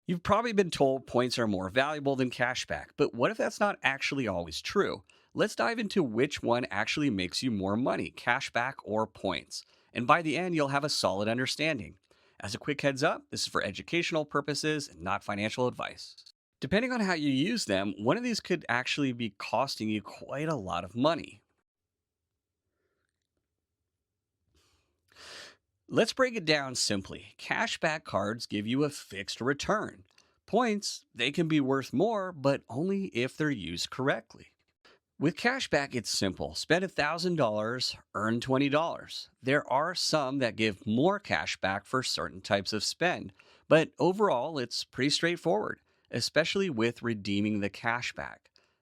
You've probably been told points are more valuable than cashback, but what if that's not actually always true? Let's dive into which one actually makes you more money, cashback or points. And by the end, you'll have a solid understanding. As a quick heads up, this is for educational purposes and not financial advice. Depending on how you use them, one of these could actually be costing you quite a lot of money. Let's break it down simply. Cashback cards give you a fixed return. Points, they can be worth more, but only if they're used correctly. With cashback, it's simple. Spend $1,000, earn $20. There are some that give more cash back for certain types of spend, but overall, it's pretty straightforward, especially with redeeming the cashback.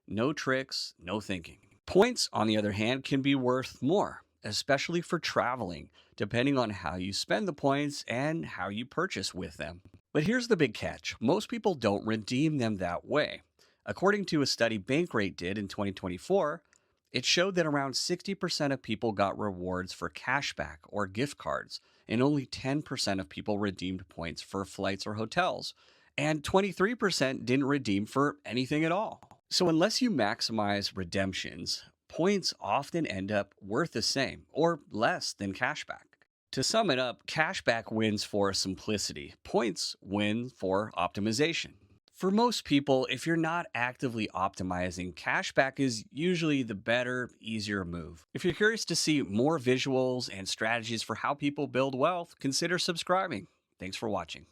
No tricks, no thinking. Points, on the other hand, can be worth more, especially for traveling, depending on how you spend the points and how you purchase with them. But here's the big catch: most people don't redeem them that way. According to a study Bankrate did in 2024, it showed that around 60% of people got rewards for cashback or gift cards, and only 10% of people redeemed points for flights or hotels, and 23% didn't redeem for anything at all. So, unless you maximize redemptions, points often end up worth the same or less than cashback. To sum it up, cashback wins for simplicity, points win for optimization. For most people, if you're not actively optimizing, cashback is usually the better, easier move. If you're curious to see more visuals and strategies for how people build wealth, consider subscribing. Thanks for watching.